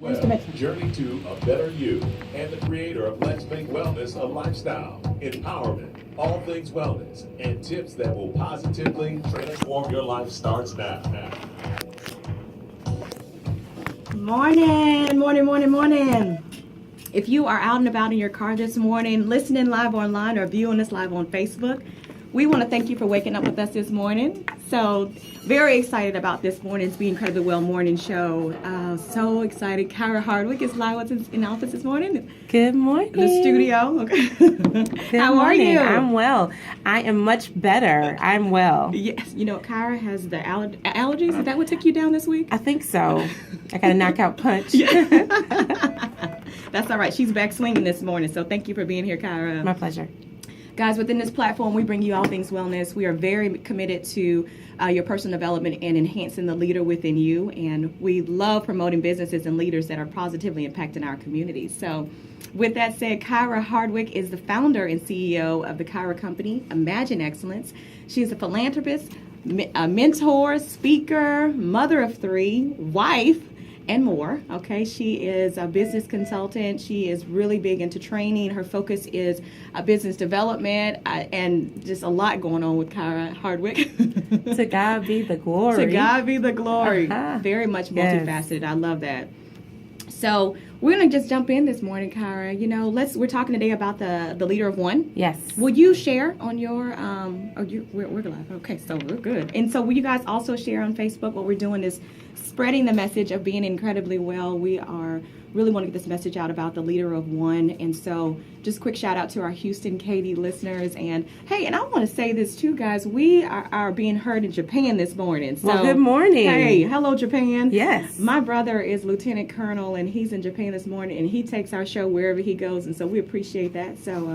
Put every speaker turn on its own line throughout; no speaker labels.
Journey to a better you, and the creator of Let's Make Wellness a Lifestyle, empowerment, all things wellness, and tips that will positively transform your life starts now.
Morning. If you are out and about in your car this morning, listening live online or viewing us live on Facebook, we want to thank you for waking up with us this morning. So very excited about this morning's Be Incredibly Well morning show. So excited. Kyra Hardwick is live with us in the office this morning.
Good morning.
The studio. Okay. How are you?
I'm well. I am much better. I'm well.
Yes. You know, Kyra has the allergies. Is that what took you down this week?
I think so. I got a knockout punch.
That's all right. She's back swinging this morning. So thank you for being here, Kyra.
My pleasure.
Guys, within this platform, we bring you all things wellness. We are very committed to your personal development and enhancing the leader within you. And we love promoting businesses and leaders that are positively impacting our communities. So with that said, Kyra Hardwick is the founder and CEO of the Kyra Company, Imagine Excellence. She is a philanthropist, a mentor, speaker, mother of 3, wife, and more. Okay, she is a business consultant. She is really big into training. Her focus is business development and just a lot going on with Kyra Hardwick.
To God be the glory.
To God be the glory. Very much multifaceted. I love that. So we're gonna just jump in this morning, Kyra. You know, we're talking today about the leader of one.
Yes.
Will you share on your we're live. Okay, so we're good. And so will you guys also share on Facebook? What we're doing is spreading the message of being incredibly well. We are really want to get this message out about the leader of one. And so just quick shout out to our Houston, Katy listeners. And hey, and I want to say this too, guys. We are being heard in Japan this morning. So,
well, good morning.
Hey, hello, Japan.
Yes.
My brother is Lieutenant Colonel, and he's in Japan this morning, and he takes our show wherever he goes. And so we appreciate that. So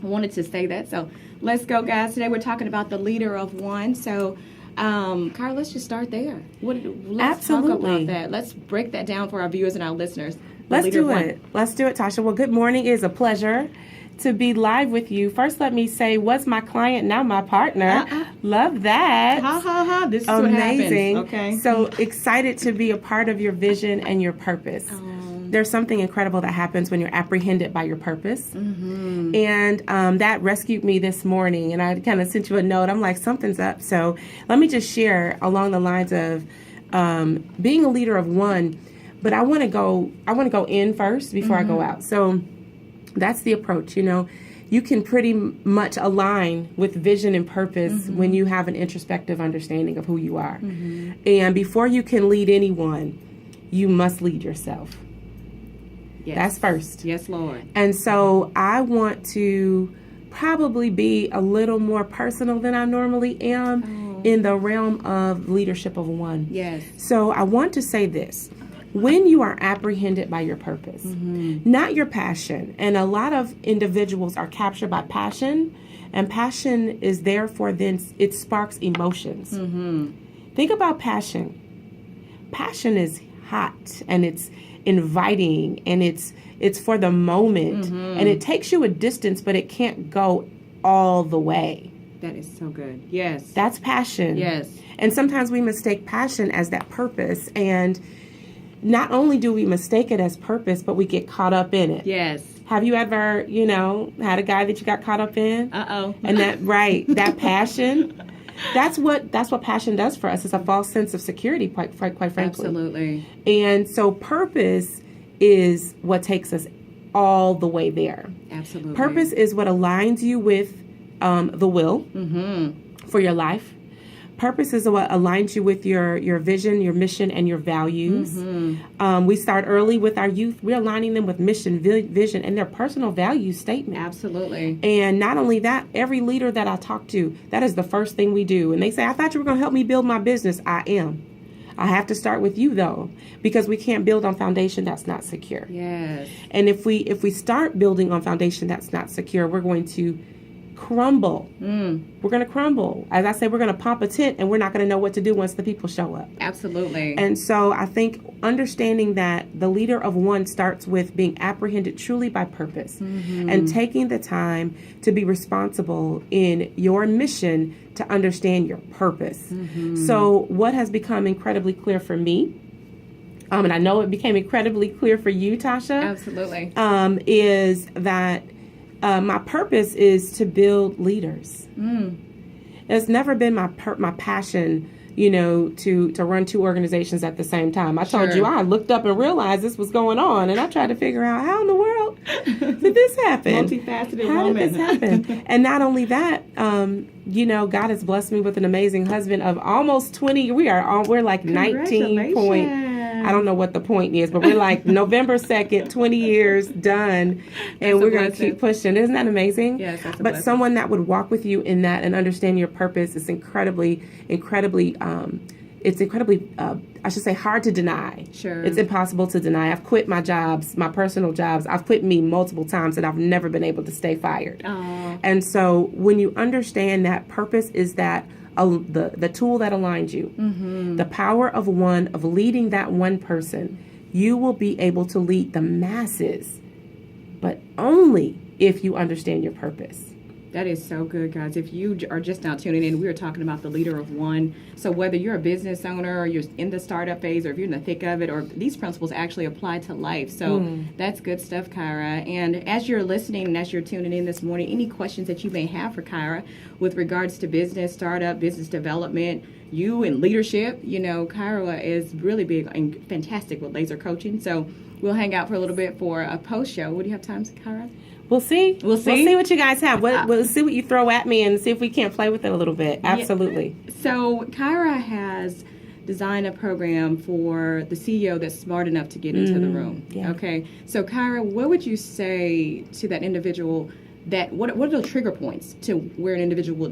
I wanted to say that. So let's go, guys. Today we're talking about the leader of one. So Kyra, let's just start there. Let's talk about that. Let's break that down for our viewers and our listeners.
Let's do it, Tasha. Well, good morning. It is a pleasure to be live with you. First, let me say, was my client, now my partner. Love that.
This is
amazing.
What happens. Okay.
So excited to be a part of your vision and your purpose. There's something incredible that happens when you're apprehended by your purpose. Mm-hmm. And that rescued me this morning. And I kind of sent you a note. I'm like, something's up. So let me just share along the lines of being a leader of one. But I want to go in first before I go out. So that's the approach. You know, you can pretty much align with vision and purpose when you have an introspective understanding of who you are. Mm-hmm. And before you can lead anyone, you must lead yourself.
Yes.
That's first.
Yes, Lord.
And so I want to probably be a little more personal than I normally am in the realm of leadership of one.
Yes.
So I want to say this. When you are apprehended by your purpose, not your passion, and a lot of individuals are captured by passion, and passion is therefore then it sparks emotions. Think about passion. Passion is hot and it's inviting and it's for the moment and it takes you a distance, but it can't go all the way.
That is so good. Yes.
That's passion.
Yes.
And sometimes we mistake passion as that purpose, and not only do we mistake it as purpose, but we get caught up in it.
Yes.
Have you ever, had a guy that you got caught up in? And that passion, that's what passion does for us. It's a false sense of security, quite frankly.
Absolutely.
And so purpose is what takes us all the way there.
Absolutely.
Purpose is what aligns you with the will for your life. Purpose is what aligns you with your vision, your mission, and your values. We start early with our youth. We're aligning them with mission, vision, and their personal value statement.
Absolutely.
And not only that, every leader that I talk to, that is the first thing we do. And they say, I thought you were going to help me build my business. I am. I have to start with you, though, because we can't build on foundation that's not secure.
Yes.
And if we start building on foundation that's not secure, we're going to crumble. We're going to crumble. As I say, we're going to pump a tent and we're not going to know what to do once the people show up.
Absolutely.
And so I think understanding that the leader of one starts with being apprehended truly by purpose and taking the time to be responsible in your mission to understand your purpose. So what has become incredibly clear for me and I know it became incredibly clear for you, Tosha.
Absolutely.
Is that my purpose is to build leaders. It's never been my passion, to run two organizations at the same time. I told you, I looked up and realized this was going on, and I tried to figure out how in the world did this happen?
Multifaceted
how
woman.
did this happen? And not only that, God has blessed me with an amazing husband of almost 20. We're like 19 point. I don't know what the point is, but we're like November 2nd, 20 years done, and we're going to keep pushing. Isn't that amazing?
Yes, that's a
But
blessing.
someone that would walk with you in that and understand your purpose is incredibly, I should say, hard to deny.
Sure.
It's impossible to deny. I've quit my jobs, my personal jobs. I've quit me multiple times, and I've never been able to stay fired. And so when you understand that purpose is that the tool that aligns you, the power of leading that one person, you will be able to lead the masses, but only if you understand your purpose.
That is so good, guys. If you are just now tuning in, we were talking about the leader of one. So whether you're a business owner or you're in the startup phase or if you're in the thick of it, or these principles actually apply to life. So that's good stuff, Kyra. And as you're listening and as you're tuning in this morning, any questions that you may have for Kyra with regards to business, startup, business development, you and leadership, Kyra is really big and fantastic with laser coaching. So we'll hang out for a little bit for a post show. What do you have time, Kyra?
We'll see.
We'll see.
We'll see what you guys have. We'll see what you throw at me and see if we can't play with it a little bit. Absolutely.
Yeah. So Kyra has designed a program for the CEO that's smart enough to get into the room.
Yeah.
Okay. So Kyra, what would you say to that individual what are those trigger points to where an individual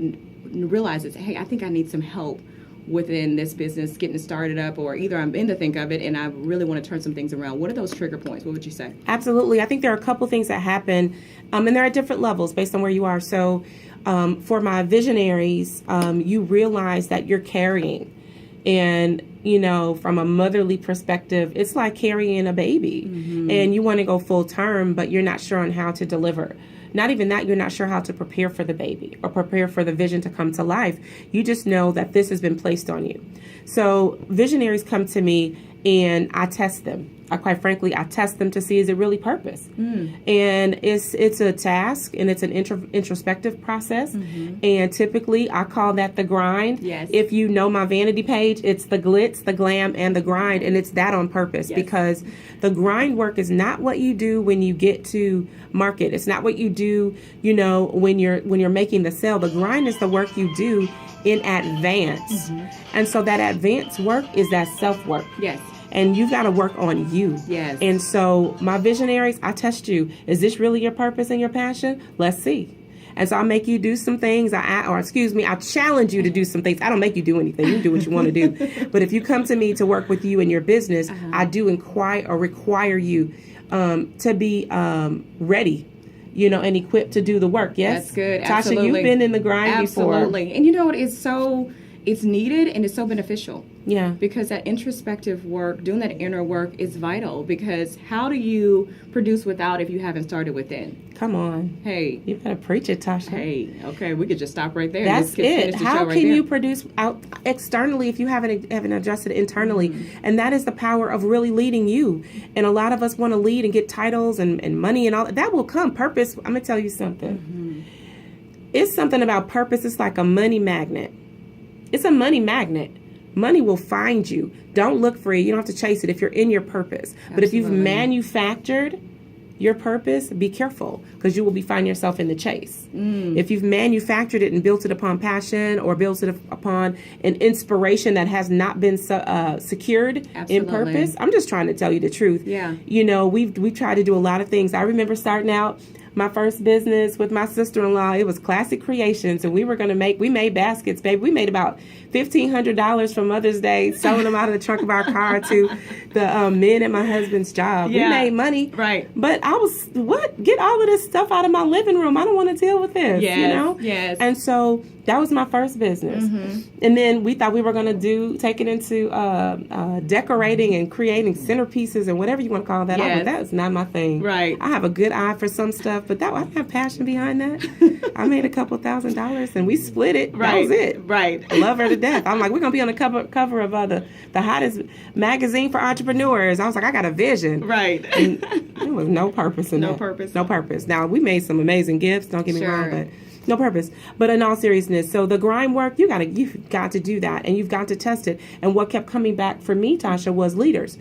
realizes, hey, I think I need some help within this business, getting started up, or either I'm in the think of it and I really want to turn some things around? What are those trigger points? What would you say?
Absolutely. I think there are a couple things that happen, and they're at different levels based on where you are. So for my visionaries, you realize that you're carrying. And, from a motherly perspective, it's like carrying a baby. And you want to go full term, but you're not sure on how to deliver. Not even that, you're not sure how to prepare for the baby or prepare for the vision to come to life. You just know that this has been placed on you. So visionaries come to me and I test them. Quite frankly, I test them to see, is it really purpose? And it's a task, and it's an introspective process. And typically, I call that the grind.
Yes.
If you know my vanity page, it's the glitz, the glam, and the grind, and it's that on purpose.
Yes.
Because the grind work is not what you do when you get to market. It's not what you do, when you're making the sale. The grind is the work you do in advance. And so that advanced work is that self-work.
Yes.
And you've got to work on you.
Yes.
And so my visionaries, I test you. Is this really your purpose and your passion? Let's see. And so I make you do some things, I challenge you to do some things. I don't make you do anything. You do what you want to do. But if you come to me to work with you in your business, I do require you to be ready, and equipped to do the work. Yes?
That's good.
Tasha,
Absolutely.
you've been in the grind before.
Absolutely. And you know what? It's needed and it's so beneficial.
Yeah.
Because that introspective work, doing that inner work is vital, because how do you produce without if you haven't started within?
Come on.
Hey.
You better preach it, Tasha.
Hey, okay, we could just stop right there.
That's it. How can you
there.
produce out externally if you haven't adjusted internally? And that is the power of really leading you. And a lot of us want to lead and get titles and money and all that will come. Purpose. I'm gonna tell you something. It's something about purpose. It's like a money magnet. It's a money magnet. Money will find you. Don't look for it. You don't have to chase it if you're in your purpose. But if you've manufactured your purpose, be careful, because you will be finding yourself in the chase. If you've manufactured it and built it upon passion or built it upon an inspiration that has not been secured in purpose, I'm just trying to tell you the truth.
Yeah.
We've tried to do a lot of things. I remember starting out my first business with my sister-in-law. It was Classic Creations, and we made baskets, baby. We made about $1,500 for Mother's Day, selling them out of the trunk of our car to the men at my husband's job.
Yeah.
We made money.
Right.
But I was, get all of this stuff out of my living room. I don't want to deal with this,
Yes. Yes.
And so That was my first business. And then we thought we were going to take it into decorating and creating centerpieces and whatever you want to call that.
Yes.
That was not my thing.
Right.
I have a good eye for some stuff, but I didn't have passion behind that. I made a couple $1,000 and we split it.
Right.
That was it.
Right.
I love her to death. I'm like, we're going to be on the cover of the hottest magazine for entrepreneurs. I was like, I got a vision.
Right.
And there was no purpose in that. No purpose. Now, we made some amazing gifts, don't get me wrong, but no purpose. But in all seriousness, so the grind work, you've got to do that, and you've got to test it. And what kept coming back for me, Tosha, was leadership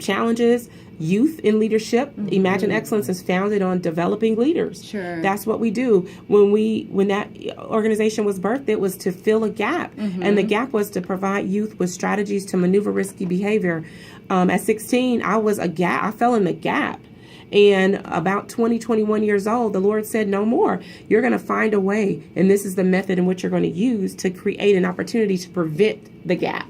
challenges, youth in leadership. Imagine Excellence is founded on developing leaders.
Sure.
That's what we do. When that organization was birthed, it was to fill a gap. And the gap was to provide youth with strategies to maneuver risky behavior. At 16, I fell in the gap. And about 21 years old, the Lord said, no more. You're going to find a way. And this is the method in which you're going to use to create an opportunity to prevent the gap.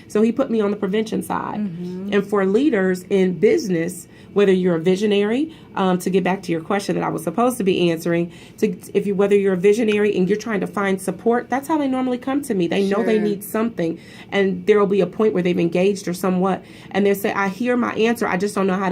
So he put me on the prevention side. And for leaders in business, whether you're a visionary, to get back to your question that I was supposed to be answering, whether you're a visionary and you're trying to find support, that's how they normally come to me. They know they need something, and there will be a point where they've engaged or somewhat, and they say, "I hear my answer. I just don't know how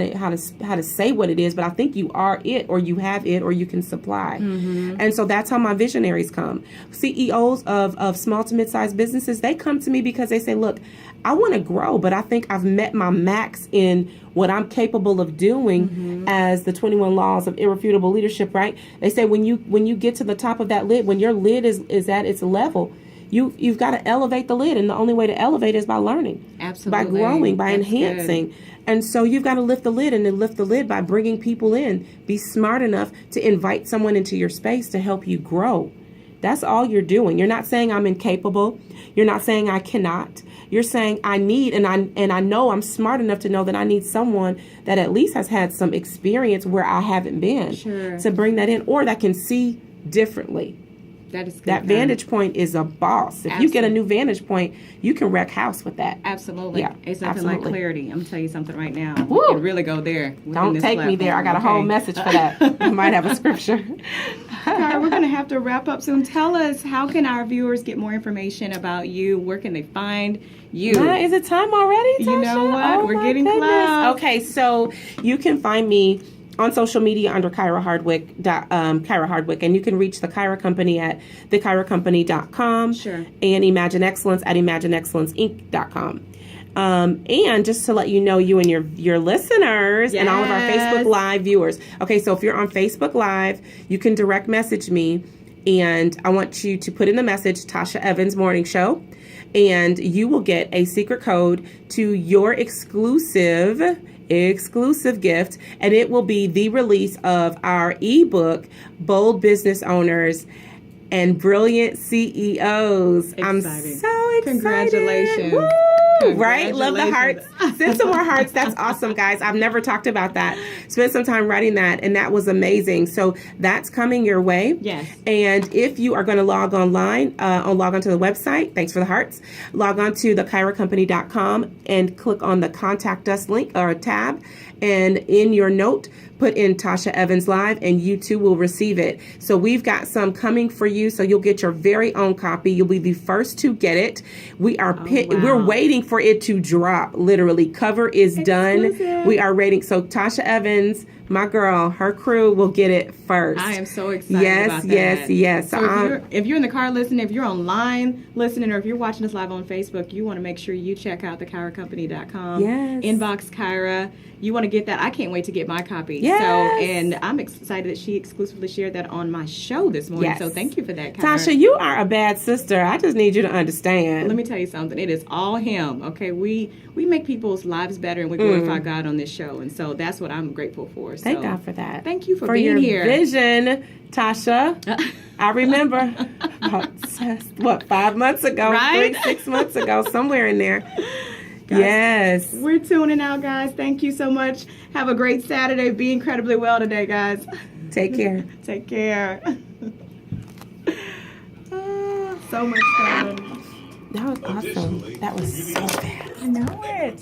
to say what it is, but I think you are it, or you have it, or you can supply." And so that's how my visionaries come. CEOs of small to mid-sized businesses, they come to me because they say, "Look, I want to grow, but I think I've met my max in what I'm capable of doing as the 21 laws of irrefutable leadership," right? They say when you get to the top of that lid, when your lid is at its level, you've got to elevate the lid, and the only way to elevate is by learning.
Absolutely.
By growing, by
That's
enhancing.
good.
And so you've got to lift the lid, and then lift the lid by bringing people in. Be smart enough to invite someone into your space to help you grow. That's all you're doing. You're not saying I'm incapable. You're not saying I cannot. You're saying I need, and I know I'm smart enough to know that I need someone that at least has had some experience where I haven't been to bring that in, or that can see differently.
That is good.
That vantage point is a boss. If you get a new vantage point, you can wreck house with that.
Absolutely.
Yeah,
It's nothing like clarity. I'm going to tell you something right now.
Woo!
We can really go there.
Don't take me there. I got a whole message for that. I might have a scripture.
Cara, we're going to have to wrap up soon. Tell us, how can our viewers get more information about you? Where can they find you?
Is it time already, Tosha?
You know what? We're getting close.
Okay, so you can find me on social media under Kyra Hardwick, and you can reach the Kyra Company at thekyracompany.com.
Sure.
And Imagine Excellence at imagineexcellenceinc.com. And just to let you know, you and your listeners and all of our Facebook Live viewers. Okay, so if you're on Facebook Live, you can direct message me, and I want you to put in the message Tosha Evans Morning Show, and you will get a secret code to your exclusive gift, and it will be the release of our ebook, Bold Business Owners and Brilliant CEOs.
Exciting.
I'm so excited.
Congratulations.
Woo!
Congratulations.
Right? Love the hearts. Send some more hearts. That's awesome, guys. I've never talked about that. Spent some time writing that, and that was amazing. So that's coming your way.
Yes.
And if you are going to log online, log on to the website, thanks for the hearts, log on to thekyracompany.com and click on the Contact Us link or tab. And in your note, put in Tosha Evans Live, and you too will receive it. So we've got some coming for you, so you'll get your very own copy. You'll be the first to get it. We're waiting for it to drop. Literally, cover is done. We are waiting. So Tosha Evans, my girl, her crew will get it first.
I am so excited about that.
Yes.
So if you're in the car listening, if you're online listening, or if you're watching us live on Facebook, you want to make sure you check out thekyracompany.com.
Yes.
Inbox Kyra. You want to get that. I can't wait to get my copy.
Yes.
So, and I'm excited that she exclusively shared that on my show this morning.
Yes.
So thank you for that, Kyra.
Tasha, you are a bad sister. I just need you to understand.
Let me tell you something. It is all him. Okay, we make people's lives better, and we glorify God on this show, and so that's what I'm grateful for. So,
thank God for that.
Thank you for
being
being here.
Vision, Tasha. I remember about 5 months ago,
Right?
6 months ago, somewhere in there.
Guys,
yes.
We're tuning out, guys. Thank you so much. Have a great Saturday. Be incredibly well today, guys.
Take care.
Take care. So much fun.
That was awesome. That was so fast.
I know it.